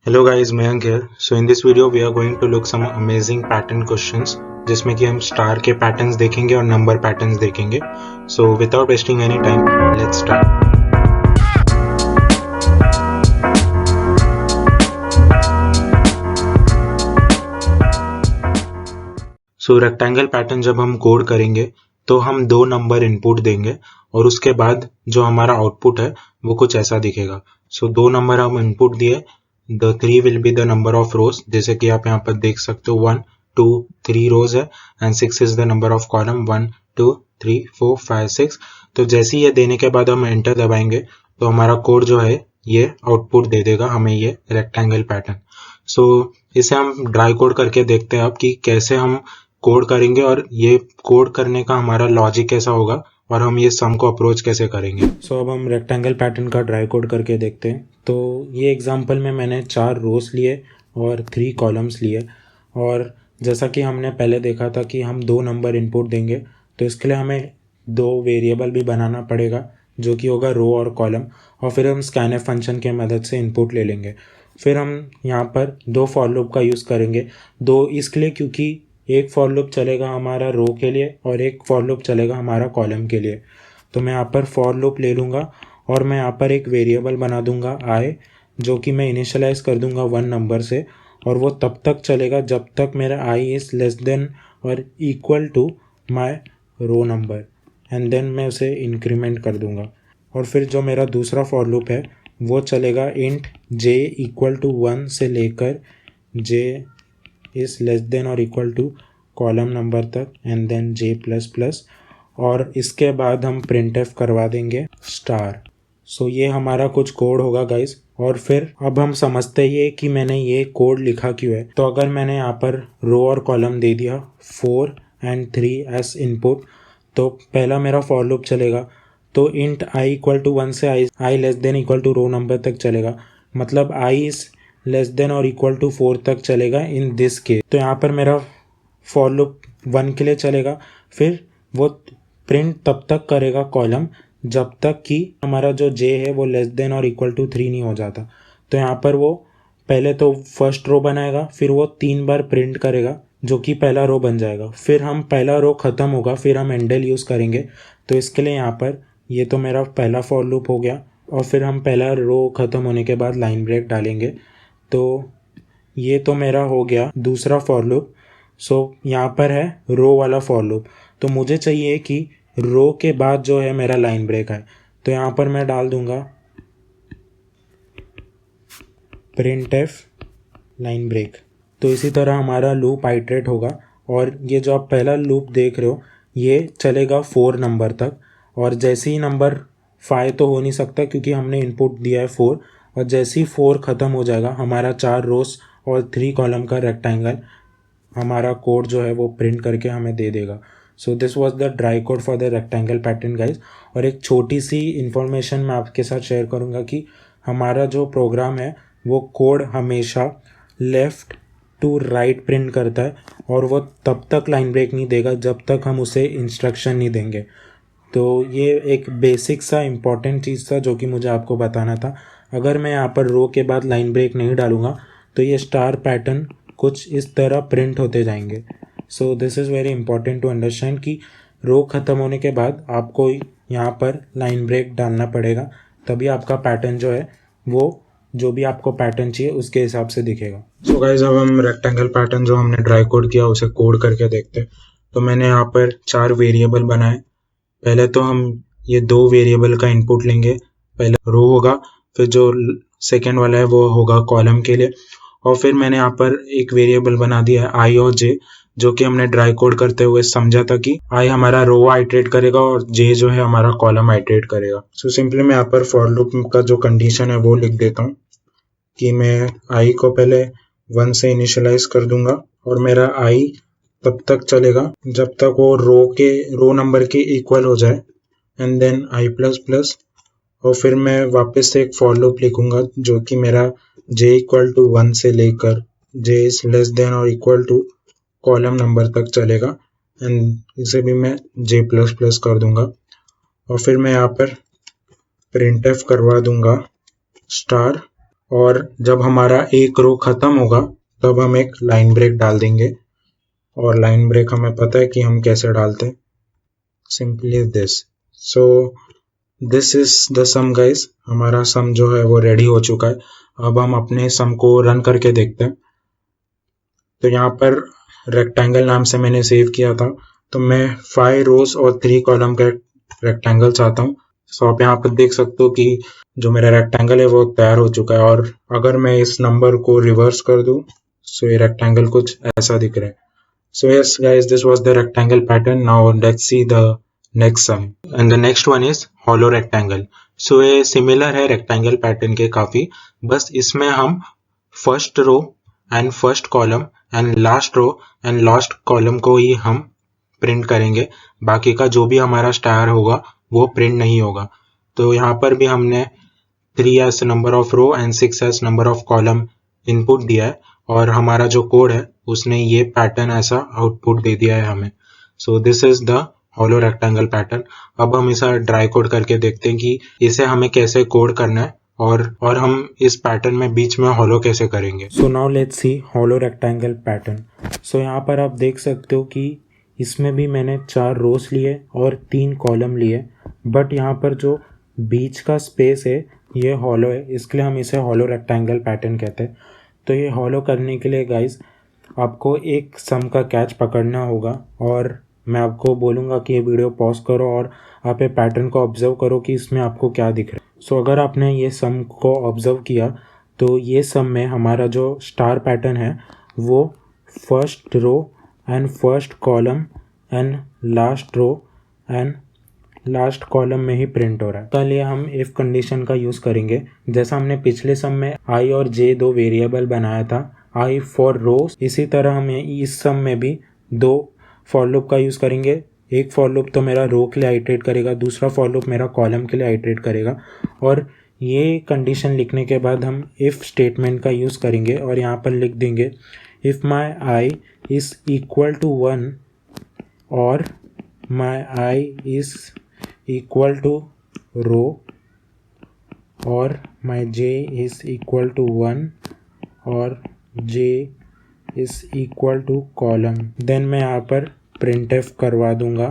Hello guys, Mayank here. So in this video we are going to look some amazing pattern questions जिसमें कि हम star के patterns देखेंगे और number patterns देखेंगे. So without wasting any time, let's start. So rectangle pattern जब हम code करेंगे तो हम दो नंबर इनपुट देंगे और उसके बाद जो हमारा आउटपुट है वो कुछ ऐसा दिखेगा. So दो नंबर हम इनपुट दिए. The 3 will be the number of rows, जैसे कि आप यहाँ पर देख सकते हो 1 2 3 rows है and 6 is the number of column 1 2 3 4 5 6. तो जैसे ही ये देने के बाद हम एंटर दबाएंगे तो हमारा कोड जो है ये आउटपुट दे देगा हमें ये रेक्टेंगल पैटर्न. सो इसे हम ड्राई कोड करके देखते हैं अब कि कैसे हम कोड करेंगे और ये कोड करने का हमारा लॉजिक कैसा होगा और हम ये सम को अप्रोच कैसे करेंगे. सो अब हम रेक्टेंगल पैटर्न का ड्राई कोड करके देखते हैं. तो ये एग्जांपल में मैंने 4 रोज लिए और 3 कॉलम्स लिए और जैसा कि हमने पहले देखा था कि हम 2 नंबर इनपुट देंगे तो इसके लिए हमें 2 वेरिएबल भी बनाना पड़ेगा जो कि होगा रो और कॉलम, और फिर हम स्कैनफ फंक्शन की मदद से इनपुट ले लेंगे. फिर हम यहाँ पर 2 फॉर लूप का यूज़ करेंगे. 2 इसलिए क्योंकि एक फॉर लूप चलेगा हमारा रो के लिए और एक फॉर लूप चलेगा हमारा कॉलम के लिए. तो मैं यहाँ पर फॉर लूप ले लूँगा और मैं यहाँ पर एक वेरिएबल बना दूंगा आई, जो कि मैं इनिशियलाइज कर दूंगा 1 नंबर से, और वो तब तक चलेगा जब तक मेरा आई इज़ लेस देन और equal to my row number, and then मैं उसे इंक्रीमेंट कर दूंगा. और फिर जो मेरा दूसरा फॉर लूप है वो चलेगा इंट जे इक्वल टू 1 से लेकर जे इज़ लेस देन और इक्वल टू कॉलम नंबर तक, and then j plus plus, और इसके बाद हम प्रिंटएफ करवा देंगे स्टार. सो ये हमारा कुछ कोड होगा गाइस. और फिर अब हम समझते ही कि मैंने ये कोड लिखा क्यों है. तो अगर मैंने यहाँ पर रो और कॉलम दे दिया 4 एंड 3 एस इनपुट, तो पहला मेरा फॉर लूप चलेगा. तो इंट आई इक्वल टू 1 से I less than equal to row number तक चलेगा, मतलब आई इज लेस देन और इक्वल टू 4 तक चलेगा इन दिस केस. तो यहाँ पर मेरा फॉर लूप 1 के लिए चलेगा. फिर वो प्रिंट तब तक करेगा कॉलम जब तक कि हमारा जो जे है वो लेस देन और इक्वल टू 3 नहीं हो जाता. तो यहाँ पर वो पहले तो फर्स्ट रो बनाएगा, फिर वो 3 बार प्रिंट करेगा जो कि पहला रो बन जाएगा. फिर हम पहला रो ख़त्म होगा, फिर हम एंडल यूज़ करेंगे. तो इसके लिए यहाँ पर ये तो मेरा पहला फॉर लूप हो गया, और फिर हम पहला रो ख़त्म होने के बाद लाइन ब्रेक डालेंगे. तो ये तो मेरा हो गया दूसरा फॉर लूप. सो यहाँ पर है रो वाला फॉर लूप. तो मुझे चाहिए कि रो के बाद जो है मेरा लाइन ब्रेक है. तो यहाँ पर मैं डाल दूंगा प्रिंटएफ लाइन ब्रेक. तो इसी तरह हमारा लूप आइटरेट होगा. और ये जो आप पहला लूप देख रहे हो ये चलेगा 4 नंबर तक, और जैसे ही नंबर 5 तो हो नहीं सकता क्योंकि हमने इनपुट दिया है 4, और जैसे ही 4 ख़त्म हो जाएगा हमारा 4 रोज और 3 कॉलम का रेक्टेंगल हमारा कोड जो है वो प्रिंट करके हमें दे देगा. So this was the dry code for the rectangle pattern guys. और एक छोटी सी इन्फॉर्मेशन मैं आपके साथ शेयर करूँगा कि हमारा जो प्रोग्राम है वो कोड हमेशा लेफ़्ट टू राइट प्रिंट करता है, और वो तब तक लाइन ब्रेक नहीं देगा जब तक हम उसे इंस्ट्रक्शन नहीं देंगे. तो ये एक बेसिक सा इम्पॉर्टेंट चीज़ था जो कि मुझे आपको बताना था. अगर मैं यहाँ पर रो के बाद लाइन ब्रेक नहीं डालूँगा तो ये स्टार पैटर्न कुछ इस तरह प्रिंट होते जाएंगे. So this is very important to understand कि रो ख़त्म होने के बाद आपको यहाँ पर लाइन ब्रेक डालना पड़ेगा, तभी आपका पैटर्न जो है वो जो भी आपको पैटर्न चाहिए उसके हिसाब से दिखेगा. सो गाइस अब हम रेक्टेंगल पैटर्न जो हमने ड्राई कोड किया उसे कोड करके देखते हैं. तो मैंने यहाँ पर 4 वेरिएबल बनाए. पहले तो हम ये 2 वेरिएबल का इनपुट लेंगे. पहले रो होगा, फिर जो सेकेंड वाला है वो होगा कॉलम के लिए, और फिर मैंने यहाँ पर एक वेरिएबल बना दिया है आई और जे, जो कि हमने ड्राई कोड करते हुए समझा था कि आई हमारा रो आइटरेट करेगा और जे जो है हमारा कॉलम आइटरेट करेगा. सो सिंपली मैं यहाँ पर फॉर लूप का जो कंडीशन है वो लिख देता हूँ कि मैं आई को पहले 1 से इनिशियलाइज कर दूंगा, और मेरा आई तब तक चलेगा जब तक वो रो नंबर के इक्वल हो जाए, and then i plus plus, और फिर मैं वापस से एक फॉर लूप लिखूंगा जो कि मेरा जे इक्वल टू 1 से लेकर जे इज लेस देन और इक्वल टू कॉलम नंबर तक चलेगा, एंड इसे भी मैं जे प्लस प्लस कर दूंगा. और फिर मैं यहाँ पर प्रिंटएफ करवा दूंगा स्टार, और जब हमारा एक रो खत्म होगा तब हम एक लाइन ब्रेक डाल देंगे। और लाइन ब्रेक हमें पता है कि हम कैसे डालते हैं, simply this. So this is the sum guys, हमारा सम जो है वो रेडी हो चुका है। अब हम अपने सम को रन करके देखते हैं। तो यहाँ पर रेक्टेंगल नाम से मैंने सेव किया था, तो मैं 5 रोज और 3 कॉलम का रेक्टेंगल चाहता हूँ। सो आप यहाँ पर देख सकते हो कि जो मेरा रेक्टेंगल है वो तैयार हो चुका है। और अगर मैं इस नंबर को रिवर्स कर दूं, सो ये रेक्टेंगल कुछ ऐसा दिख रहा है। So yes guys, this was the rectangle pattern. Now let's see the next sum. And the next one is hollow rectangle. So ये similar है rectangle pattern के काफी, बस इसमें हम first row and first column and last row and last column को ही हम print करेंगे। बाकी का जो भी हमारा स्टार होगा वो प्रिंट नहीं होगा। तो यहाँ पर भी हमने 3 as number of row and 6 as number of column input दिया है, और हमारा जो कोड है उसने ये पैटर्न ऐसा आउटपुट दे दिया है हमें। सो this is the hollow rectangle pattern. अब हम इसे ड्राई कोड करके देखते हैं कि इसे हमें कैसे कोड करना है, और हम इस पैटर्न में बीच में हॉलो कैसे करेंगे। So now let's see hollow rectangle pattern. So यहाँ पर आप देख सकते हो कि इसमें भी मैंने 4 रोज लिए और 3 कॉलम लिए, बट यहाँ पर जो बीच का स्पेस है ये हॉलो है, इसके लिए हम इसे हॉलो रेक्टेंगल पैटर्न कहते हैं। तो ये हॉलो करने के लिए गाइस आपको एक सम का कैच पकड़ना होगा, और मैं आपको बोलूँगा कि ये वीडियो पॉज करो और आप ये पैटर्न को ऑब्जर्व करो कि इसमें आपको क्या दिख रहा है। सो अगर आपने ये सम को ऑब्जर्व किया तो ये सम में हमारा जो स्टार पैटर्न है वो first row and first column and last row and last column में ही प्रिंट हो रहा है। कल ये हम इफ कंडीशन का यूज़ करेंगे। जैसा हमने पिछले सम में आई और जे 2 वेरिएबल बनाया था, आई फॉर रोज, इसी तरह हम इस सम में भी 2 फॉर लूप का यूज़ करेंगे। एक फॉर लूप तो मेरा रो के लिए आइटरेट करेगा, दूसरा फॉर लूप मेरा कॉलम के लिए आइटरेट करेगा। और ये कंडीशन लिखने के बाद हम इफ़ स्टेटमेंट का यूज़ करेंगे और यहाँ पर लिख देंगे if my I is equal to 1 और my I is equal to row और my J is equal to 1 और J is equal to column. Then मैं यहाँ पर प्रिंटफ करवा दूंगा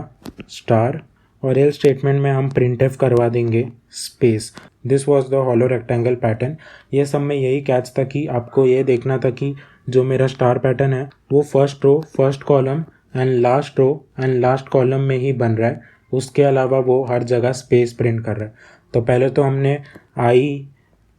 स्टार, और एल स्टेटमेंट में हम प्रिंटफ करवा देंगे space. This was the hollow rectangle pattern. ये सब में यही कैच था कि आपको ये देखना था कि जो मेरा स्टार पैटर्न है वो first row, first column and last row and last column में ही बन रहा है, उसके अलावा वो हर जगह स्पेस प्रिंट कर रहा है। तो पहले तो हमने आई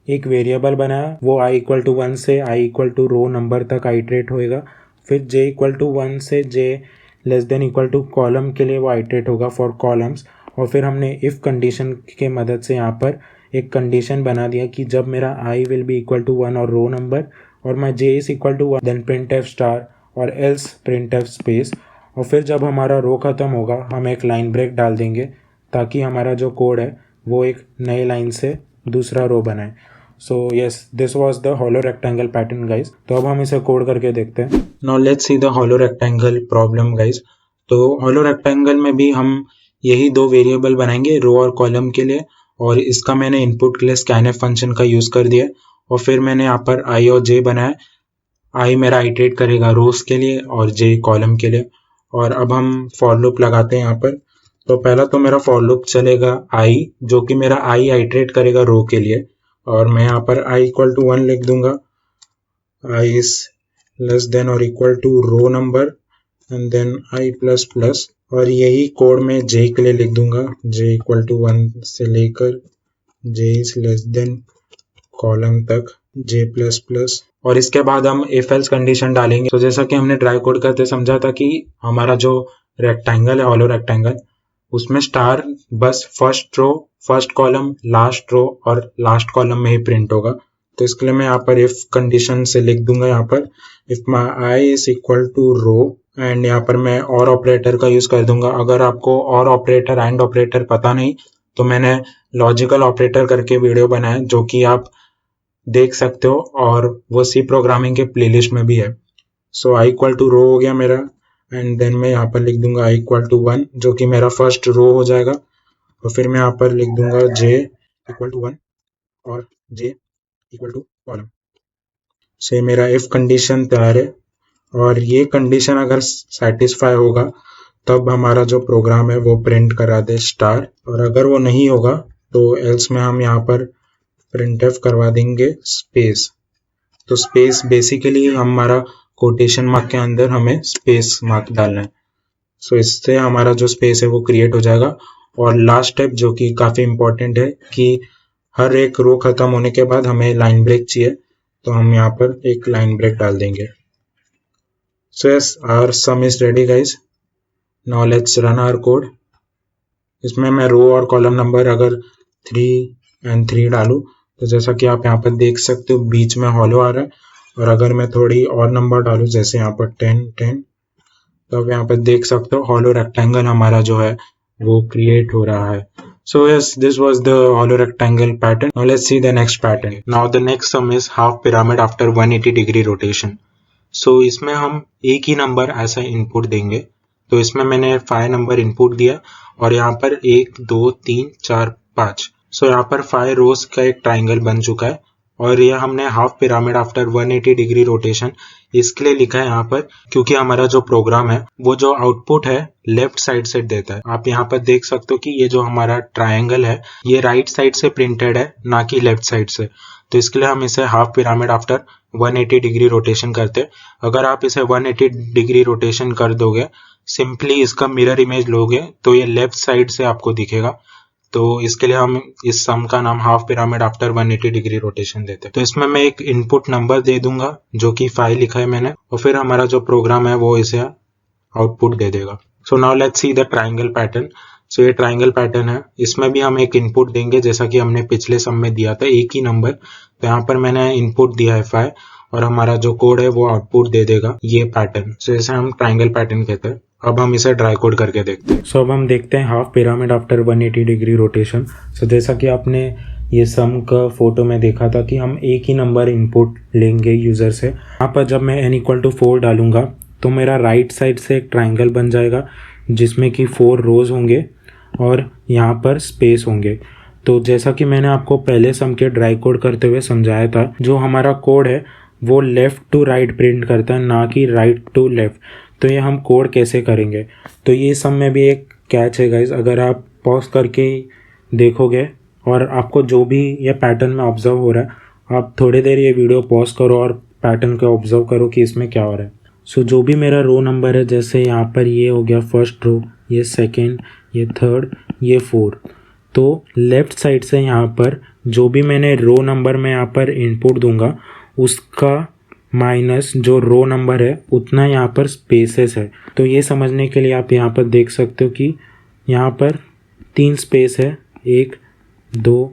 एक वेरिएबल बनाया, वो आई इक्वल टू 1 से I equal to row number तक आइटरेट होएगा। फिर जे इक्वल टू 1 से J less than equal to column के लिए वो आइटरेट होगा फॉर कॉलम्स। और फिर हमने इफ़ कंडीशन के मदद से यहाँ पर एक कंडीशन बना दिया कि जब मेरा I will be equal to 1 और रो नंबर और my J is equal to 1 then print f star और एल्स प्रिंट एफ स्पेस। और फिर जब हमारा रो ख़त्म होगा हम एक लाइन ब्रेक डाल देंगे ताकि हमारा जो कोड है वो एक नई लाइन से दूसरा रो बनाए। सो yes, this was the hollow rectangle pattern guys. तो अब हम इसे कोड करके देखते हैं। Now let's see the hollow rectangle problem guys. तो हॉलो रेक्टेंगल में भी हम यही 2 वेरिएबल बनाएंगे रो और कॉलम के लिए, और इसका मैंने इनपुट के लिए स्कैनफ फंक्शन का यूज़ कर दिया, और फिर मैंने यहाँ पर आई और जे बनाया। आई मेरा आइटरेट करेगा रोज के लिए और जे कॉलम के लिए। और अब हम फॉर लूप लगाते हैं यहाँ पर। तो पहला तो मेरा फॉर लूप चलेगा आई, जो कि मेरा आई आइटरेट करेगा रो के लिए, और मैं यहाँ पर आई इक्वल टू 1 लिख दूंगा, आई इज लेस देन और equal to row number and then i plus plus. और यही कोड मैं जे के लिए लिख दूंगा, जे इक्वल टू 1 से लेकर जे इज लेस देन कॉलम तक जे प्लस प्लस। और इसके बाद हम इफ एल्स कंडीशन डालेंगे। तो जैसा कि हमने ड्राई कोड करते समझा था कि हमारा जो रेक्टेंगल है हॉलो रेक्टेंगल, उसमें स्टार बस first row, first column, last row और लास्ट कॉलम में ही प्रिंट होगा। तो इसके लिए मैं यहाँ पर इफ कंडीशन से लिख दूंगा यहाँ पर if my i is equal to row, and यहाँ पर मैं और ऑपरेटर का यूज कर दूंगा। अगर आपको और ऑपरेटर एंड ऑपरेटर पता नहीं तो मैंने लॉजिकल ऑपरेटर करके वीडियो बनाया जो कि आप देख सकते हो, और वो सी प्रोग्रामिंग के प्लेलिस्ट में भी है। सो आई इक्वल टू रो हो गया मेरा, एंड देन मैं यहाँ पर लिख दूंगा आई इक्वल टू 1 जो कि मेरा फर्स्ट रो हो जाएगा। और फिर मैं यहाँ पर लिख दूंगा जे इक्वल टू 1 और जे इक्वल टू कॉलम से मेरा इफ कंडीशन तैयार है और ये कंडीशन अगर सेटिस्फाई होगा तब हमारा जो प्रोग्राम है वो प्रिंट करा दे स्टार, और अगर वो नहीं होगा तो एल्स में हम यहाँ पर प्रिंटफ करवा देंगे स्पेस। तो स्पेस बेसिकली हमारा कोटेशन मार्क के अंदर हमें स्पेस मार्क डालना है। सो इससे हमारा जो स्पेस है वो क्रिएट हो जाएगा। और लास्ट स्टेप जो कि काफ़ी इम्पोर्टेंट है कि हर एक रो खत्म होने के बाद हमें लाइन ब्रेक चाहिए, तो हम यहाँ पर एक लाइन ब्रेक डाल देंगे। So yes, our sum is ready guys. Now let's run our code. इसमें मैं रो और कॉलम नंबर अगर 3 और 3 डालूँ तो जैसा कि आप यहाँ पर देख सकते हो बीच में हॉलो आ रहा है, और अगर मैं थोड़ी और नंबर डालूँ जैसे यहाँ पर 10 तो आप यहाँ पर देख सकते हो हॉलो रेक्टेंगल हमारा जो है वो क्रिएट हो रहा है। So yes, this was the hollow rectangle pattern. Now let's see the next pattern. Now the next sum is half pyramid after 180 degree rotation. So इसमें हम एक ही नंबर ऐसा इनपुट देंगे। तो इसमें मैंने 5 नंबर इनपुट दिया और यहाँ पर 1 2 3 4 5। सो यहाँ पर 5 रोज का एक ट्राइंगल बन चुका है, और ये हमने half pyramid after 180 degree rotation इसके लिए लिखा है यहाँ पर क्योंकि हमारा जो प्रोग्राम है वो जो आउटपुट है लेफ्ट साइड से देता है। आप यहाँ पर देख सकते हो कि ये जो हमारा ट्रायंगल है ये राइट साइड से प्रिंटेड है, ना कि लेफ्ट साइड से। तो इसके लिए हम इसे half pyramid after 180 degree rotation करते हैं। अगर आप इसे 180 डिग्री रोटेशन कर दोगे, सिंपली इसका मिरर इमेज लोगे तो ये लेफ्ट साइड से आपको दिखेगा। तो इसके लिए हम इस सम का नाम half pyramid after 180 degree rotation देते हैं। तो इसमें मैं एक इनपुट नंबर दे दूंगा जो कि 5 लिखा है मैंने, और फिर हमारा जो प्रोग्राम है वो इसे आउटपुट दे देगा। So now let's see the triangle pattern. So ये ट्राइंगल पैटर्न है, इसमें भी हम एक इनपुट देंगे जैसा कि हमने पिछले सम में दिया था, एक ही नंबर। तो यहाँ पर मैंने इनपुट दिया है 5 और हमारा जो कोड है वो आउटपुट दे देगा ये पैटर्न। सो इसे हम ट्राइंगल पैटर्न कहते हैं। अब हम इसे ड्राई कोड करके देखते हैं। सो अब हम देखते हैं half pyramid after 180 degree rotation. So जैसा कि आपने ये सम का फोटो में देखा था कि हम एक ही नंबर इनपुट लेंगे यूज़र से। यहाँ पर जब मैं n=4 डालूंगा तो मेरा राइट साइड से एक ट्राइंगल बन जाएगा जिसमें कि 4 रोज होंगे और यहाँ पर स्पेस होंगे। तो जैसा कि मैंने आपको पहले सम के ड्राई कोड करते हुए समझाया था, जो हमारा कोड है वो लेफ़्ट टू राइट प्रिंट करता है, ना कि राइट टू लेफ़्ट। तो ये हम कोड कैसे करेंगे, तो ये सम में भी एक कैच है गाइज। अगर आप पॉज करके देखोगे और आपको जो भी ये पैटर्न में ऑब्जर्व हो रहा है, आप थोड़ी देर ये वीडियो पॉज करो और पैटर्न को ऑब्जर्व करो कि इसमें क्या हो रहा है। सो जो भी मेरा रो नंबर है, जैसे यहाँ पर ये हो गया फर्स्ट रो, ये सेकेंड, ये थर्ड, ये फोर्थ। तो लेफ़्ट साइड से यहाँ पर जो भी मैंने रो नंबर में यहाँ पर इनपुट दूंगा उसका माइनस जो रो नंबर है उतना यहाँ पर स्पेसेस है। तो ये समझने के लिए आप यहाँ पर देख सकते हो कि यहाँ पर 3 स्पेस है, 1 2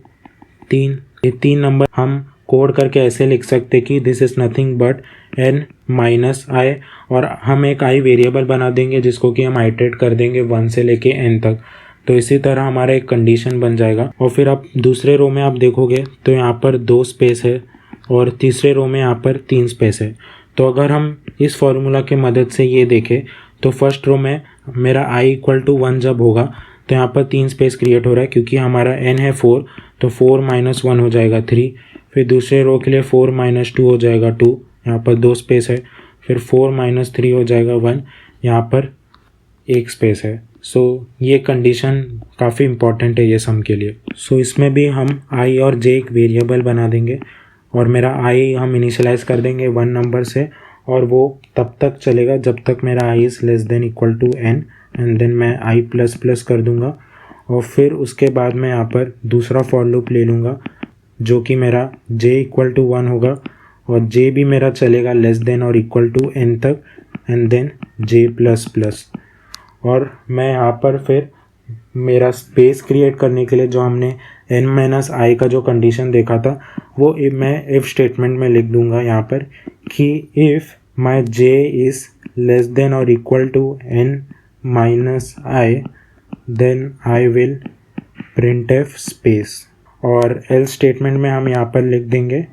3। ये 3 नंबर हम कोड करके ऐसे लिख सकते कि this is nothing but n-i, और हम एक i वेरिएबल बना देंगे जिसको कि हम आइटरेट कर देंगे 1 से लेके n तक। तो इसी तरह हमारा एक कंडीशन बन जाएगा। और फिर आप दूसरे रो में आप देखोगे तो यहाँ पर 2 स्पेस है और तीसरे रो में यहाँ पर 3 स्पेस है। तो अगर हम इस फॉर्मूला की मदद से ये देखें तो फर्स्ट रो में मेरा i=1 जब होगा तो यहाँ पर 3 स्पेस क्रिएट हो रहा है क्योंकि हमारा n है 4, तो 4 - 1 हो जाएगा 3। फिर दूसरे रो के लिए 4 - 2 हो जाएगा 2, यहाँ पर 2 स्पेस है। फिर 4 - 3 हो जाएगा 1, यहाँ पर 1 स्पेस है। सो ये कंडीशन काफ़ी इम्पॉर्टेंट है ये सम के लिए। सो इसमें भी हम i और j एक वेरिएबल बना देंगे और मेरा i हम इनिशियलाइज कर देंगे 1 नंबर से, और वो तब तक चलेगा जब तक मेरा i is less than equal to n, and then मैं i++ कर दूंगा। और फिर उसके बाद मैं यहाँ पर दूसरा फॉर लूप ले लूँगा जो कि मेरा j=1 होगा, और j भी मेरा चलेगा लेस देन और इक्वल टू n तक, एंड देन j++। और मैं यहाँ पर फिर मेरा स्पेस क्रिएट करने के लिए जो हमने n-i का जो कंडीशन देखा था वो मैं इफ़ स्टेटमेंट में लिख दूंगा यहाँ पर कि if my j is less than और equal to n-i then I will printf space. और एल्स स्टेटमेंट में हम यहाँ पर लिख देंगे।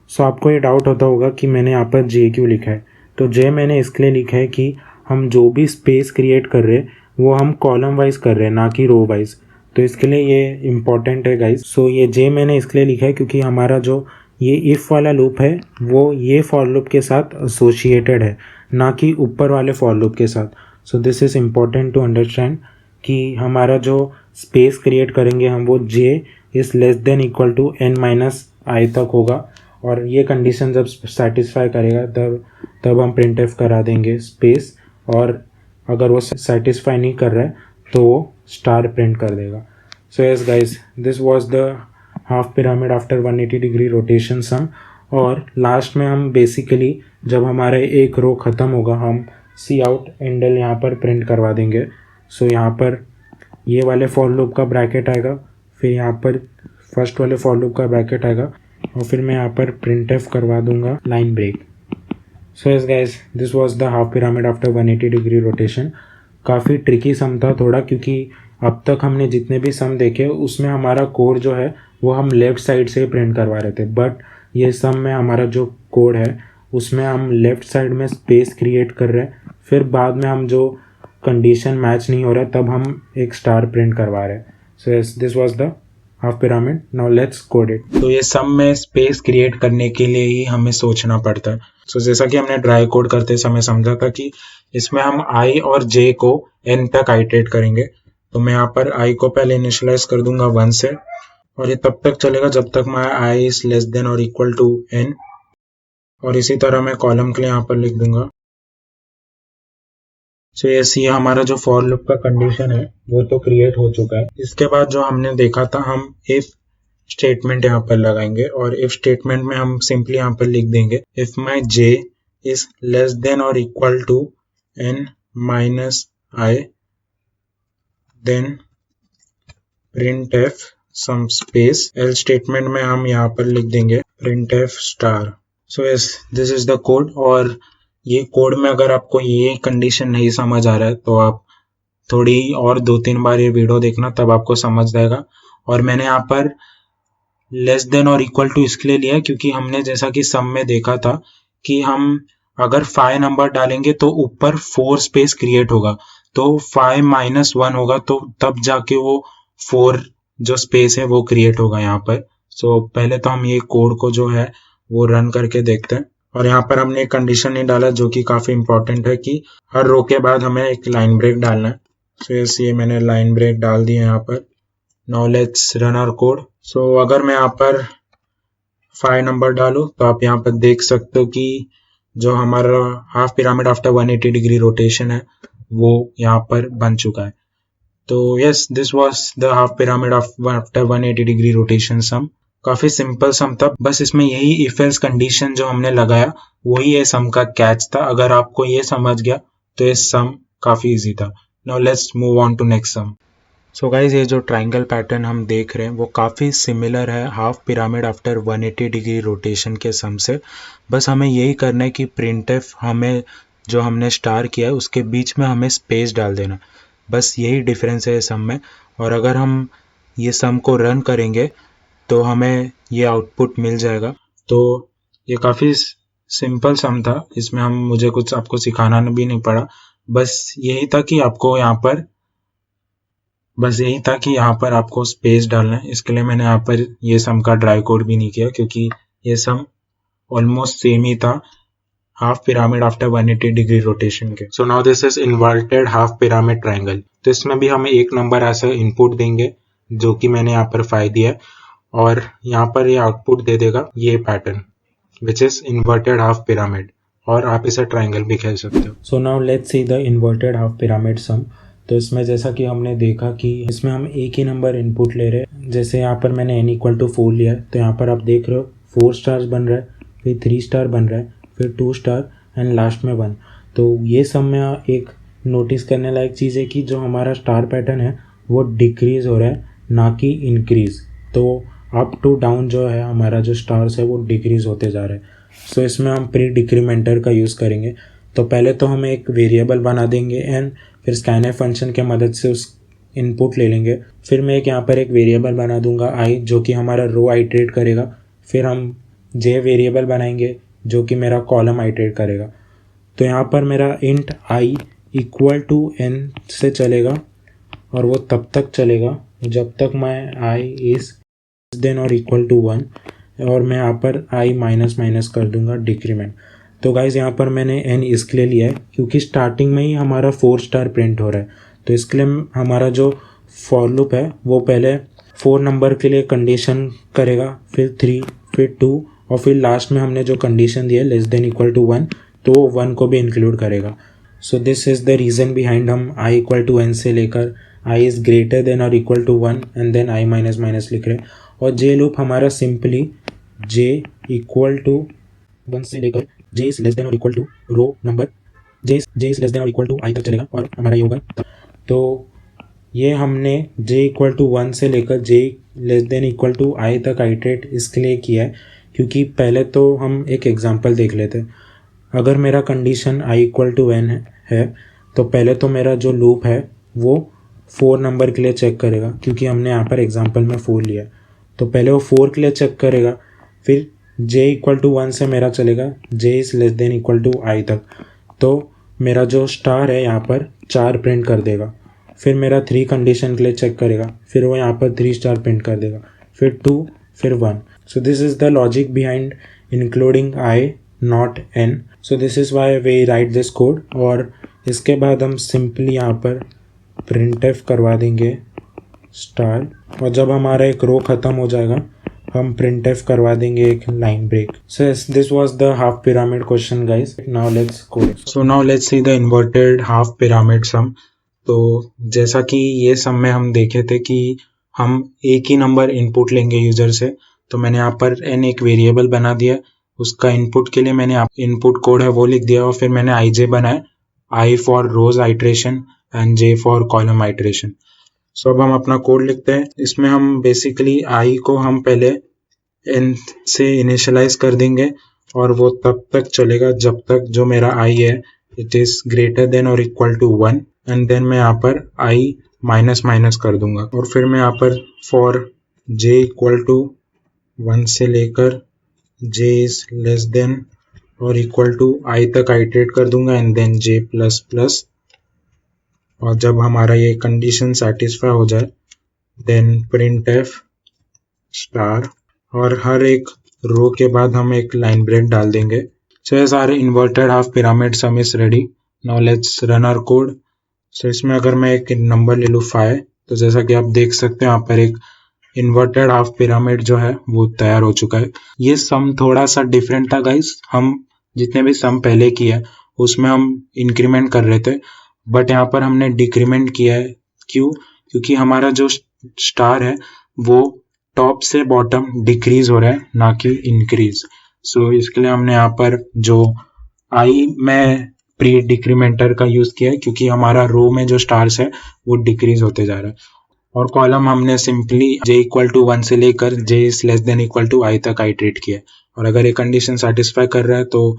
सो आपको ये डाउट होता होगा कि मैंने यहाँ पर j क्यों लिखा है, तो j मैंने इसके लिए लिखा है कि हम जो भी स्पेस क्रिएट कर रहे हैं वो हम कॉलम वाइज कर रहे हैं, ना कि रो वाइज। तो इसके लिए ये इम्पॉर्टेंट है गाइज। सो ये j मैंने इसके लिए लिखा है क्योंकि हमारा जो ये इफ़ वाला लूप है वो ये फॉर लूप के साथ एसोसिएटेड है, ना कि ऊपर वाले फॉर लूप के साथ। So this is important to understand कि हमारा जो स्पेस क्रिएट करेंगे हम वो j is less than equal to n minus I तक होगा, और ये कंडीशन जब सेटिस्फाई करेगा तब हम printf करा देंगे स्पेस, और अगर वो सेटिस्फाई नहीं कर रहा है तो वो स्टार प्रिंट कर देगा। So yes guys, this was the half pyramid after 180 degree rotation sum. और लास्ट में हम बेसिकली जब हमारा एक रो ख़त्म होगा हम सी आउट एंडल यहाँ पर प्रिंट करवा देंगे। सो यहाँ पर ये वाले फॉर लूप का ब्रैकेट आएगा, फिर यहाँ पर फर्स्ट वाले फॉर लूप का ब्रैकेट आएगा, और फिर मैं यहाँ पर printf करवा दूंगा line break. So yes guys, this was the half pyramid after 180 degree rotation. काफ़ी ट्रिकी सम था थोड़ा, क्योंकि अब तक हमने जितने भी सम देखे उसमें हमारा कोड जो है वो हम लेफ़्ट साइड से प्रिंट करवा रहे थे, बट ये सम में हमारा जो कोड है उसमें हम लेफ़्ट साइड में स्पेस क्रिएट कर रहे हैं, फिर बाद में हम जो कंडीशन मैच नहीं हो रहा है तब हम एक स्टार प्रिंट करवा रहे हैं। सो yes, this was the half pyramid. Now let's code it. तो ये सम में स्पेस क्रिएट करने के लिए ही हमें सोचना पड़ता है। सो जैसा कि हमने ड्राई कोड करते समय समझा था कि इसमें हम i और j को n तक आइटरेट करेंगे। तो मैं यहाँ पर i को पहले इनिशियलाइज कर दूंगा 1 से, और ये तब तक चलेगा जब तक मैं i इज लेस देन और इक्वल टू n, और इसी तरह मैं कॉलम के लिए यहाँ पर लिख दूंगा। सो ये हमारा जो फॉर लूप का कंडीशन है वो तो क्रिएट हो चुका है। इसके बाद जो हमने देखा था हम इफ स्टेटमेंट यहाँ पर लगाएंगे, और इफ स्टेटमेंट में हम सिंपली यहाँ पर लिख देंगे if my j is less than और equal to n minus i, then printf some space. Else statement में हम यहाँ पर लिख देंगे printf star. So yes, this is the code. और ये कोड में अगर आपको ये कंडीशन नहीं समझ आ रहा है तो आप थोड़ी और 2-3 बार ये वीडियो देखना, तब आपको समझ जाएगा। और मैंने यहाँ पर लेस देन और इक्वल टू इसलिए लिया क्योंकि हमने जैसा कि सम में देखा था कि हम अगर 5 नंबर डालेंगे तो ऊपर 4 स्पेस क्रिएट होगा, तो 5 माइनस 1 होगा तो तब जाके वो 4 जो स्पेस है वो क्रिएट होगा यहाँ पर। सो पहले तो हम ये कोड को जो है वो रन करके देखते हैं। और यहाँ पर हमने एक कंडीशन नहीं डाला जो कि काफ़ी इंपॉर्टेंट है कि हर रो के बाद हमें एक लाइन ब्रेक डालना है। सो ये मैंने लाइन ब्रेक डाल दिया यहाँ पर। Now let's run our code. So अगर मैं यहाँ पर 5 नंबर डालूँ तो आप यहाँ पर देख सकते हो कि जो हमारा half pyramid after 180 degree rotation है वो यहाँ पर बन चुका है। तो yes, this was the half pyramid after 180 degree rotation sum. काफ़ी सिंपल सम था, बस इसमें यही इफ एल्स कंडीशन जो हमने लगाया वही ये सम का कैच था। अगर आपको ये समझ गया तो ये सम काफ़ी इजी था। Now let's move on to next sum. So guys, ये जो ट्राइंगल पैटर्न हम देख रहे हैं वो काफ़ी सिमिलर है half pyramid after 180 degree rotation के सम से। बस हमें यही करना है कि प्रिंटफ हमें जो हमने स्टार किया है उसके बीच में हमें स्पेस डाल देना, बस यही डिफरेंस है सम में। और अगर हम ये सम को रन करेंगे तो हमें ये आउटपुट मिल जाएगा। तो ये काफ़ी सिंपल सम था, इसमें मुझे कुछ आपको सिखाना भी नहीं पड़ा, बस यही था कि यहाँ पर आपको स्पेस डालना है। इसके लिए मैंने यहाँ पर ये सम का ड्राई कोड भी नहीं किया क्योंकि ये सम ऑलमोस्ट सेम ही था half pyramid after 180 degree rotation के। So now this is inverted half pyramid triangle. तो इसमें भी हम एक नंबर ऐसा इनपुट देंगे जो कि मैंने यहाँ पर 5 दिया है, और यहाँ पर ये आउटपुट दे देगा ये pattern which is inverted half pyramid, और आप इसे ट्राइंगल भी खेल सकते हो। So now let's see the inverted half pyramid sum. तो इसमें जैसा कि हमने देखा कि इसमें हम एक ही नंबर इनपुट ले रहे हैं। जैसे यहाँ पर मैंने n इक्वल टू 4 लिया है, तो यहाँ पर आप देख रहे हो 4 स्टार्स बन रहा है, फिर 3 स्टार बन रहा है, फिर 2 स्टार एंड लास्ट में 1। तो ये सम में एक नोटिस करने लायक चीज़ है कि जो हमारा स्टार पैटर्न है वो डिक्रीज हो रहा है, ना कि इंक्रीज। तो अप टू डाउन जो है हमारा जो स्टार्स है वो डिक्रीज होते जा रहे हैं। सो इसमें हम प्री डिक्रीमेंटर का यूज़ करेंगे। तो पहले तो हम एक वेरिएबल बना देंगे एंड फिर स्कैनफ फंक्शन के मदद से उस इनपुट ले लेंगे। फिर मैं यहाँ पर एक वेरिएबल बना दूंगा i जो कि हमारा रो आइटरेट करेगा। फिर हम j वेरिएबल बनाएंगे जो कि मेरा कॉलम आइटरेट करेगा। तो यहाँ पर मेरा int i equal to n से चलेगा, और वो तब तक चलेगा जब तक मैं i इज़ देन और इक्वल टू 1। और मैं यहाँ पर आई माइनस माइनस कर दूंगा डिक्रीमेंट। तो गाइज यहाँ पर मैंने एन इसके लिए लिया है क्योंकि स्टार्टिंग में ही हमारा 4 स्टार प्रिंट हो रहा है, तो इसके लिए हमारा जो फॉर लूप है वो पहले 4 नंबर के लिए कंडीशन करेगा, फिर 3, फिर 2 और फिर लास्ट में हमने जो कंडीशन दी है लेस देन इक्वल टू 1, तो 1 को भी इंक्लूड करेगा। So this is the reason behind हम आई इक्वल टू एन से लेकर आई इज़ ग्रेटर देन और equal to 1 and then i minus minus लिख रहे हैं। और जे लूप हमारा सिंपली जे इक्वल टू 1 से लेकर जे इज लेस देन और equal to row number j is less than और इक्वल टू आई तक चलेगा और हमारा ये होगा। तो ये हमने जे इक्वल टू 1 से लेकर जे लेस देन इक्वल टू आई तक आइटरेट इसके लिए किया है क्योंकि पहले तो हम एक एग्जांपल देख लेते हैं। अगर मेरा condition i equal to n है तो पहले तो मेरा जो लूप है वो 4 नंबर के लिए चेक करेगा क्योंकि हमने यहाँ पर एग्जांपल में 4 लिया, तो पहले वो 4 के लिए चेक करेगा, फिर जे इक्वल टू 1 से मेरा चलेगा J is less than equal to आई तक, तो मेरा जो स्टार है यहाँ पर 4 प्रिंट कर देगा। फिर मेरा 3 कंडीशन के लिए चेक करेगा, फिर वो यहाँ पर 3 स्टार प्रिंट कर देगा, फिर 2, फिर 1। So this is the logic behind including i not n. So this is why we write this code. और इसके बाद हम सिंपली यहाँ पर प्रिंटफ करवा देंगे स्टार, और जब हमारा एक रो ख़त्म हो जाएगा हम प्रिंटफ करवा देंगे एक line break. So this was the half pyramid question guys. Now let's code. So now let's see the inverted half pyramid sum. तो जैसा कि ये सम में हम देखे थे कि हम एक ही नंबर इनपुट लेंगे यूजर से, तो मैंने यहाँ पर n एक वेरिएबल बना दिया, उसका इनपुट के लिए मैंने इनपुट कोड है वो लिख दिया और फिर मैंने आई जे बनाया, I for rows iteration and J for column iteration. So अब हम अपना कोड लिखते हैं। इसमें हम बेसिकली आई को हम पहले n से इनिशियलाइज कर देंगे और वो तब तक चलेगा जब तक जो मेरा आई है इट इज ग्रेटर देन और इक्वल टू 1, एंड देन मैं यहाँ पर आई माइनस माइनस कर दूंगा और फिर मैं यहाँ पर फॉर जे इक्वल टू 1 से लेकर जे इज लेस देन और इक्वल टू आई तक आइटरेट कर दूंगा and then j plus plus. और जब हमारा ये कंडीशन सेटिस्फाई हो जाए देन प्रिंट एफ स्टार, और हर एक रो के बाद हम एक लाइन ब्रेक डाल देंगे। सो ये सारे inverted half pyramid sum is ready. Now let's run our code. So इसमें अगर मैं एक नंबर ले लूँ 5, तो जैसा कि आप देख सकते हैं यहाँ पर एक इन्वर्टेड हाफ पिरामिड जो है वो तैयार हो चुका है। ये सम थोड़ा सा डिफरेंट था गाइस, हम जितने भी सम पहले किए उसमें हम इंक्रीमेंट कर रहे थे, बट यहाँ पर हमने डिक्रीमेंट किया है। क्यों? क्योंकि हमारा जो स्टार है वो टॉप से बॉटम डिक्रीज हो रहा है, ना कि इंक्रीज। सो इसके लिए हमने यहाँ पर जो आई में प्री डिक्रीमेंटर का यूज किया है क्योंकि हमारा रो में जो स्टार्स है वो डिक्रीज होते जा रहा है, और कॉलम हमने सिंपली जे इक्वल टू 1 से लेकर जे is less than equal to आई तक आइटरेट किया है। और अगर ये कंडीशन सेटिस्फाई कर रहा है तो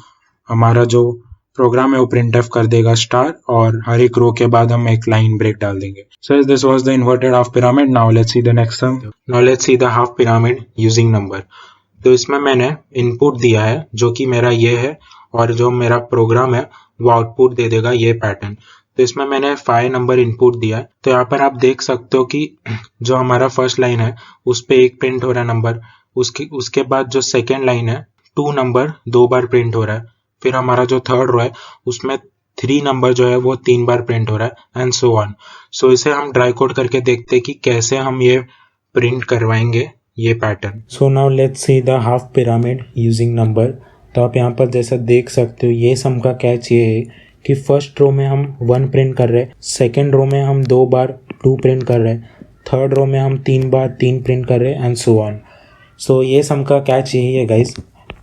हमारा जो प्रोग्राम है वो प्रिंट एफ कर देगा स्टार, और हर एक रो के बाद हम एक लाइन ब्रेक डाल देंगे। सो this was the inverted half pyramid. Now let's see the next some. Now let's see the half pyramid using number. तो इसमें मैंने इनपुट दिया है जो कि मेरा ये है, और जो मेरा प्रोग्राम है वो आउटपुट दे देगा ये पैटर्न। तो इसमें मैंने 5 नंबर इनपुट दिया है। तो यहाँ पर आप देख सकते हो कि जो हमारा फर्स्ट लाइन है उस पे एक प्रिंट हो रहा है नंबर, उसके बाद जो सेकेंड लाइन है 2 नंबर 2 बार प्रिंट हो रहा है, फिर हमारा जो थर्ड रो है उसमें 3 नंबर जो है वो 3 बार प्रिंट हो रहा है, एंड सो ऑन। सो इसे हम ड्राई कोड करके देखते हैं कि कैसे हम ये प्रिंट करवाएंगे ये pattern. So now let's see the half pyramid using number. तो आप यहाँ पर जैसा देख सकते हो ये सम का कैच ये है कि फर्स्ट रो में हम 1 प्रिंट कर रहे हैं, सेकेंड रो में हम 2 बार 2 प्रिंट कर रहे हैं, थर्ड रो में हम 3 बार 3 प्रिंट कर रहे हैं, एंड सो ऑन। सो ये सम का कैच यही है गाइस।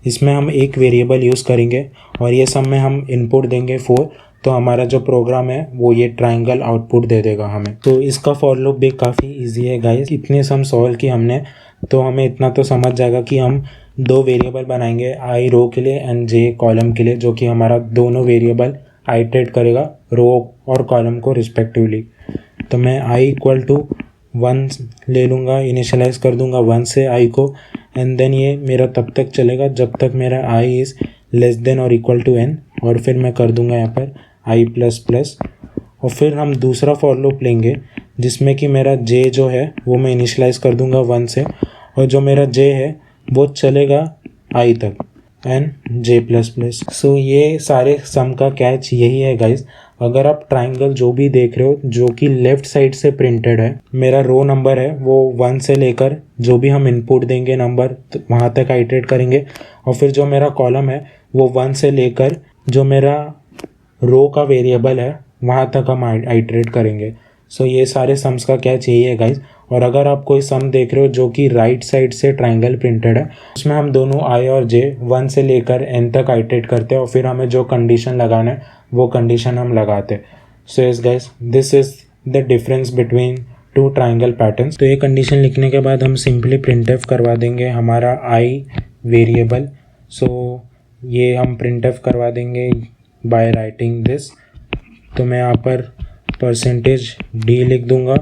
इसमें हम एक वेरिएबल यूज़ करेंगे और ये सम में हम इनपुट देंगे 4, तो हमारा जो प्रोग्राम है वो ये ट्रायंगल आउटपुट दे देगा हमें। तो इसका फॉर लूप भी काफ़ी इजी है गाइस। इतने सम सॉल्व किए हमने तो हमें इतना तो समझ जाएगा कि हम 2 वेरिएबल बनाएंगे, आई रो के लिए एंड जे कॉलम के लिए, जो कि हमारा दोनों वेरिएबल आइटरेट करेगा रो और कॉलम को रिस्पेक्टिवली। तो मैं आई इक्वल टू 1 ले लूँगा, इनिशियलाइज कर दूँगा 1 से आई को, एंड देन ये मेरा तब तक चलेगा जब तक मेरा आई इज़ लेस देन और इक्वल टू n, और फिर मैं कर दूँगा यहाँ पर आई प्लस प्लस। और फिर हम दूसरा फॉर लूप लेंगे जिसमें कि मेरा j जो है वो मैं इनिशियलाइज कर दूँगा 1 से, और जो मेरा j है वो चलेगा आई तक एंड जे प्लस प्लस। सो ये सारे सम का कैच यही है गाइज। अगर आप ट्राइंगल जो भी देख रहे हो जो कि लेफ्ट साइड से प्रिंटेड है, मेरा रो नंबर है वो 1 से लेकर जो भी हम इनपुट देंगे नंबर तो वहाँ तक आइटरेट करेंगे, और फिर जो मेरा कॉलम है वो 1 से लेकर जो मेरा रो का वेरिएबल है वहाँ तक हम आइटरेट करेंगे। सो ये सारे सम्स का कैच यही है गाइज। और अगर आप कोई सम देख रहे हो जो कि राइट साइड से ट्राइंगल प्रिंटेड है, उसमें हम दोनों आई और जे 1 से लेकर एन तक आइटरेट करते हैं और फिर हमें जो कंडीशन लगाना है वो कंडीशन हम लगाते हैं। सो yes guys, this is the difference between two triangle patterns. तो ये कंडीशन लिखने के बाद हम सिंपली प्रिंटफ करवा देंगे हमारा आई वेरिएबल। सो ये हम प्रिंटफ करवा देंगे बाय राइटिंग दिस। तो मैं यहाँ पर %d लिख दूंगा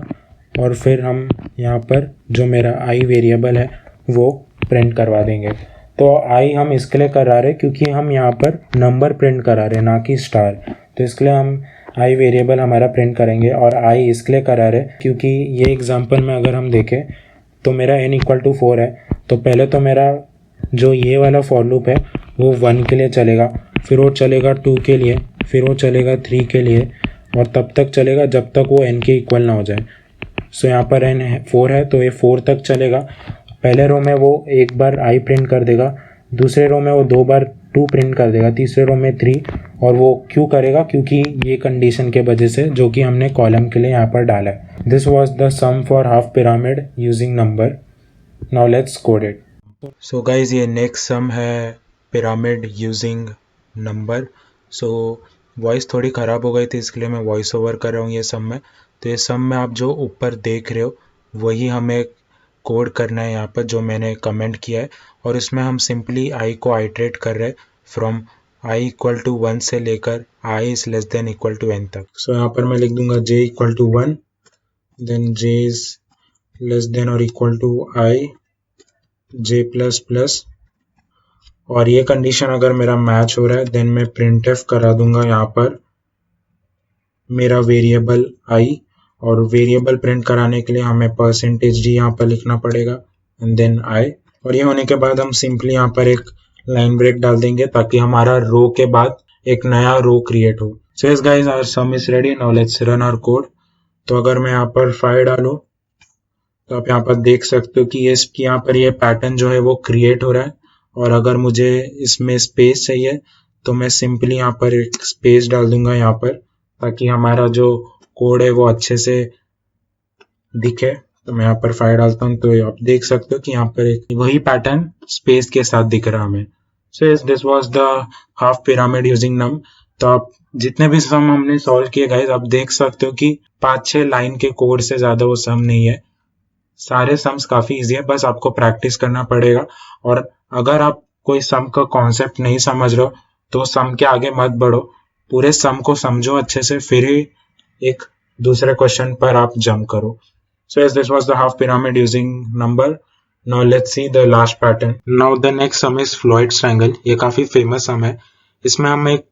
और फिर हम यहाँ पर जो मेरा आई वेरिएबल है वो प्रिंट करवा देंगे। तो आई हम इसके लिए करा रहे क्योंकि हम यहाँ पर नंबर प्रिंट करा रहे ना कि स्टार, तो इसके लिए हम आई वेरिएबल हमारा प्रिंट करेंगे। और आई इसके लिए करा रहे क्योंकि ये एग्जांपल में अगर हम देखें तो मेरा n = 4 है, तो पहले तो मेरा जो ये वाला फॉर लूप है वो 1 के लिए चलेगा, फिर वो चलेगा 2 के लिए, फिर वो चलेगा 3 के लिए, और तब तक चलेगा जब तक वो n के इक्वल ना हो जाए। सो यहाँ पर n 4 है तो ये 4 तक चलेगा। पहले रो में वो एक बार i प्रिंट कर देगा, दूसरे रो में वो 2 बार 2 प्रिंट कर देगा, तीसरे रो में 3, और वो क्यों करेगा क्योंकि ये कंडीशन के वजह से जो कि हमने कॉलम के लिए यहाँ पर डाला है। This was the sum for half pyramid using number. Now let's code it. So guys, ये नेक्स्ट सम है pyramid using number. So voice थोड़ी ख़राब हो गई थी इसके लिए मैं वॉइस ओवर कर रहा हूँ ये सम में। तो ये सम में आप जो ऊपर देख रहे हो वही हमें कोड करना है यहाँ पर जो मैंने कमेंट किया है, और इसमें हम सिंपली आई को आइटरेट कर रहे हैं फ्रॉम i = 1 से लेकर i > n तक। सो यहाँ पर मैं लिख दूंगा j = 1, then j <= i j plus plus, और ये कंडीशन अगर मेरा मैच हो रहा है देन मैं प्रिंटफ करा दूंगा यहाँ पर मेरा वेरिएबल i, और वेरिएबल प्रिंट कराने के लिए हमें %d यहाँ पर लिखना पड़ेगा एंड देन i। और ये होने के बाद हम सिंपली यहाँ पर एक लाइन ब्रेक डाल देंगे ताकि हमारा रो के बाद एक नया रो क्रिएट हो। So yes guys, our sum is ready, now let's run our code. तो अगर मैं यहाँ पर 5 डालूं तो आप यहाँ पर देख सकते हो कि यहाँ पर ये पैटर्न जो है वो क्रिएट हो रहा है, और अगर मुझे इसमें स्पेस चाहिए तो मैं सिंपली यहाँ पर एक स्पेस डाल दूंगा यहाँ पर ताकि हमारा जो कोड है वो अच्छे से दिखे। तो मैं यहाँ पर 5 डालता हूँ तो आप देख सकते हो कि यहाँ पर एक वही पैटर्न स्पेस के साथ दिख रहा हमें। So yes, this was the half pyramid using num. तो आप जितने भी सम हमने सॉल्व किए गाइस, आप देख सकते हो कि 5-6 लाइन के कोड से ज़्यादा वो सम नहीं है। सारे सम्स काफ़ी इजी है, बस आपको प्रैक्टिस करना पड़ेगा। और अगर आप कोई सम का कॉन्सेप्ट नहीं समझ रहे हो तो सम के आगे मत बढ़ो, पूरे सम को समझो अच्छे से, फिर ही एक दूसरे क्वेश्चन पर आप जंप करो। So yes, this was the half pyramid using number. Now let's see the last pattern. Now the next sum is Floyd's triangle. ये काफ़ी फेमस सम है। इसमें हम एक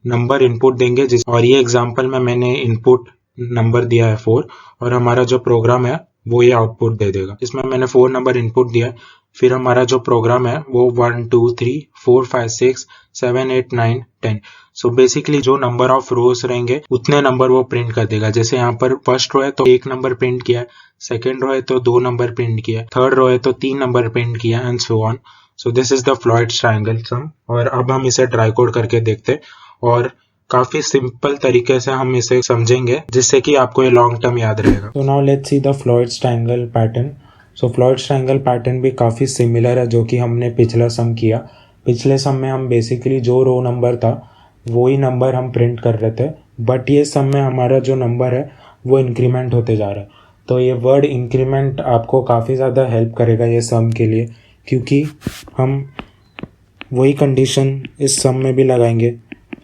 नंबर इनपुट देंगे और ये एग्जांपल में मैंने इनपुट नंबर दिया है 4, और हमारा जो प्रोग्राम है वो ये आउटपुट दे देगा। इसमें मैंने 4 नंबर इनपुट दिया है, फिर हमारा जो प्रोग्राम है वो 1 2 3 4 5 6 7 8 9 10। सो बेसिकली जो नंबर ऑफ रोज रहेंगे उतने नंबर वो प्रिंट कर देगा। जैसे यहाँ पर फर्स्ट रो है तो 1 नंबर प्रिंट किया है, सेकेंड रो है तो 2 नंबर प्रिंट किया है, थर्ड रो है तो 3 नंबर प्रिंट किया and so on. So this is the Floyd's triangle sum. और अब हम इसे ट्राई कोड करके देखते, और काफी सिंपल तरीके से हम इसे समझेंगे जिससे कि आपको ये लॉन्ग टर्म याद रहेगा। तो now let's see the Floyd's triangle pattern. So Floyd's triangle pattern भी काफ़ी सिमिलर है जो कि हमने पिछला सम किया। पिछले सम में हम बेसिकली जो रो नंबर था वही नंबर हम प्रिंट कर रहे थे, बट ये सम में हमारा जो नंबर है वो इंक्रीमेंट होते जा रहा है। तो ये वर्ड इंक्रीमेंट आपको काफ़ी ज़्यादा हेल्प करेगा ये सम के लिए, क्योंकि हम वही कंडीशन इस सम में भी लगाएंगे।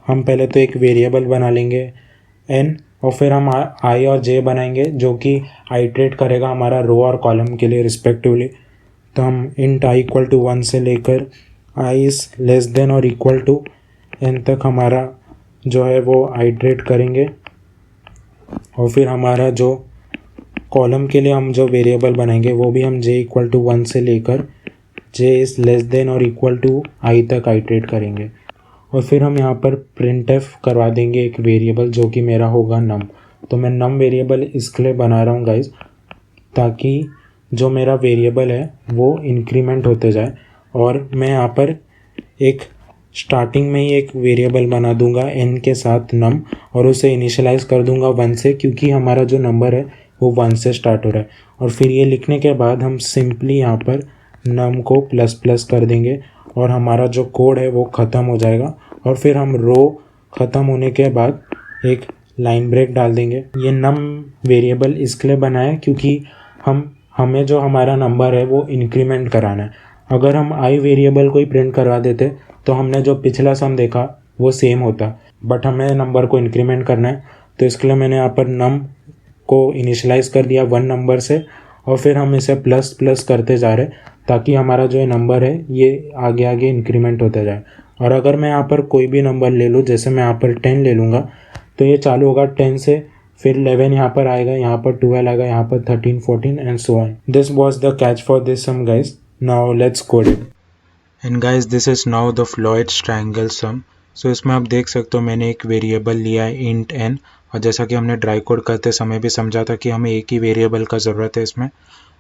हम पहले तो एक वेरिएबल बना लेंगे n, और फिर हम i और j बनाएंगे जो कि आइटरेट करेगा हमारा रो और कॉलम के लिए रिस्पेक्टिवली। तो हम इंट i = 1 से लेकर i <= n तक हमारा जो है वो आइटरेट करेंगे, और फिर हमारा जो कॉलम के लिए हम जो वेरिएबल बनाएंगे वो भी हम j = 1 से लेकर j इज़ लेस देन और इक्वल टू i तक आइट्रेट करेंगे और फिर हम यहाँ पर printf करवा देंगे एक वेरिएबल जो कि मेरा होगा num। तो मैं num वेरिएबल इसके लिए बना रहा हूँ गाइज, ताकि जो मेरा वेरिएबल है वो इंक्रीमेंट होते जाए। और मैं यहाँ पर एक स्टार्टिंग में ही एक वेरिएबल बना दूंगा n के साथ num और उसे इनिशियलाइज़ कर दूंगा 1 से, क्योंकि हमारा जो नंबर है वो 1 से स्टार्ट हो रहा है। और फिर ये लिखने के बाद हम सिंपली यहाँ पर num को प्लस प्लस कर देंगे और हमारा जो कोड है वो ख़त्म हो जाएगा। और फिर हम रो ख़त्म होने के बाद एक लाइन ब्रेक डाल देंगे। ये num वेरिएबल इसके लिए बनाया क्योंकि हमें जो हमारा नंबर है वो इंक्रीमेंट कराना है। अगर हम i वेरिएबल को ही प्रिंट करवा देते तो हमने जो पिछला सम देखा वो सेम होता, बट हमें नंबर को इंक्रीमेंट करना है। तो इसके लिए मैंने यहाँ पर num को इनिशियलाइज़ कर दिया 1 नंबर से और फिर हम इसे प्लस प्लस करते जा रहे ताकि हमारा जो नंबर है ये आगे आगे इंक्रीमेंट होता जाए। और अगर मैं यहाँ पर कोई भी नंबर ले लूँ, जैसे मैं यहाँ पर 10 ले लूँगा, तो ये चालू होगा 10 से, फिर 11 यहाँ पर आएगा, यहाँ पर 12 आएगा, यहाँ पर 13, 14 and so on. This was the catch for this sum guys. Now let's code it. And guys this is now the Floyd's triangle sum. So इसमें आप देख सकते हो मैंने एक वेरिएबल लिया है इंट n, और जैसा कि हमने ड्राई कोड करते समय भी समझा था कि हमें एक ही वेरिएबल का ज़रूरत है इसमें,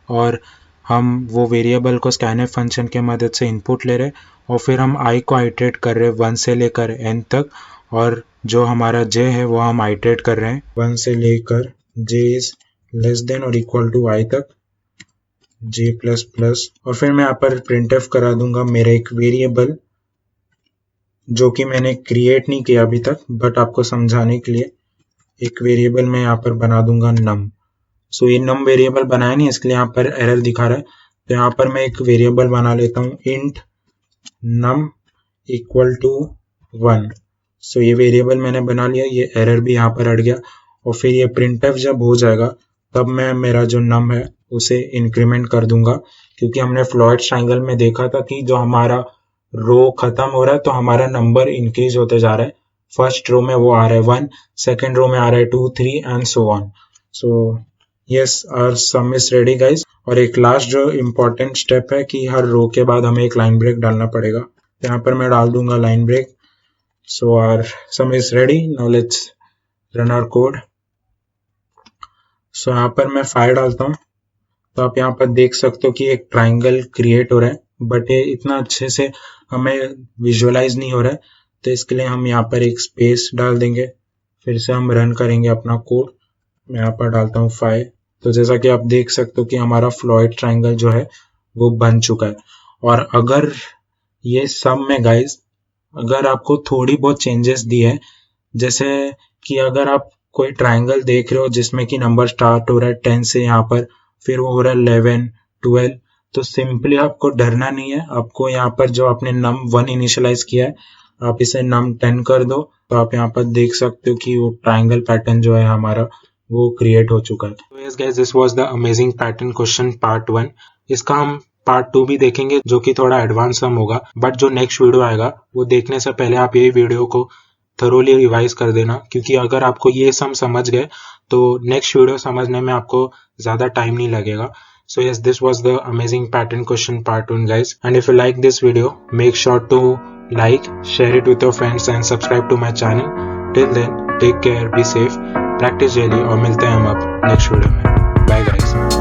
और हम वो वेरिएबल को स्कैनफ फंक्शन के मदद से इनपुट ले रहे और फिर हम i को आइट्रेट कर रहे हैं 1 से लेकर n तक, और जो हमारा j है वो हम आइट्रेट कर रहे हैं 1 से लेकर j इज़ लेस देन और इक्वल टू i तक, j प्लस प्लस। और फिर मैं यहाँ पर printf करा दूंगा मेरा एक वेरिएबल जो कि मैंने क्रिएट नहीं किया अभी तक, बट आपको समझाने के लिए एक वेरिएबल मैं यहाँ पर बना दूंगा num। सो ये num वेरिएबल बनाया नहीं, इसके लिए यहाँ पर एरर दिखा रहा है। तो यहाँ पर मैं एक वेरिएबल बना लेता हूँ int num इक्वल टू 1। सो ये वेरिएबल मैंने बना लिया, ये एरर भी यहाँ पर अड़ गया। और फिर ये printf जब हो जाएगा तब मैं मेरा जो num है उसे इंक्रीमेंट कर दूंगा, क्योंकि हमने फ्लॉयड्स ट्रायंगल में देखा था कि जो हमारा रो खत्म हो रहा है तो हमारा नंबर इंक्रीज होते जा रहा है। फर्स्ट रो में वो आ रहा है 1, सेकेंड रो में आ रहा है 2, 3 and so on. So yes, our sum is ready guys. और एक लास्ट जो इम्पोर्टेंट स्टेप है कि हर रो के बाद हमें एक लाइन ब्रेक डालना पड़ेगा, तो यहाँ पर मैं डाल दूंगा line break. So our sum is ready. Now let's run our code. So यहाँ पर मैं 5 डालता हूँ, तो आप यहाँ पर देख सकते हो कि एक ट्राइंगल क्रिएट हो रहा है, बट ये इतना अच्छे से हमें विजुअलाइज नहीं हो रहा है। तो इसके लिए हम यहाँ पर एक स्पेस डाल देंगे, फिर से हम रन करेंगे अपना कोड। मैं यहाँ पर डालता हूँ 5। तो जैसा कि आप देख सकते हो कि हमारा फ्लॉयड ट्राइंगल जो है वो बन चुका है। और अगर ये सम में गाइज अगर आपको थोड़ी बहुत चेंजेस दी है, जैसे कि अगर आप कोई ट्राइंगल देख रहे हो जिसमें कि नंबर स्टार्ट हो रहा है 10 से, यहाँ पर फिर वो हो रहा है 11, 12, तो सिंपली आपको डरना नहीं है। आपको यहाँ पर जो आपने num 1 इनिशियलाइज किया है आप इसे num 10 कर दो, तो आप यहाँ पर देख सकते हो कि वो ट्राइंगल पैटर्न जो है हमारा वो क्रिएट हो चुका है। तो yes guys, this was the amazing pattern question part 1। इसका हम पार्ट 2 भी देखेंगे जो कि थोड़ा एडवांस सम होगा, बट जो नेक्स्ट वीडियो आएगा वो देखने से पहले आप ये वीडियो को थरोली रिवाइज कर देना, क्योंकि अगर आपको ये सम समझ गए तो नेक्स्ट वीडियो समझने में आपको ज़्यादा टाइम नहीं लगेगा। So yes, this was the amazing pattern question part 1 guys, and if you like this video make sure to like, share it with your friends and subscribe to my channel. Till then take care, be safe, practice daily और मिलते हैं हम अब next video में। Bye guys.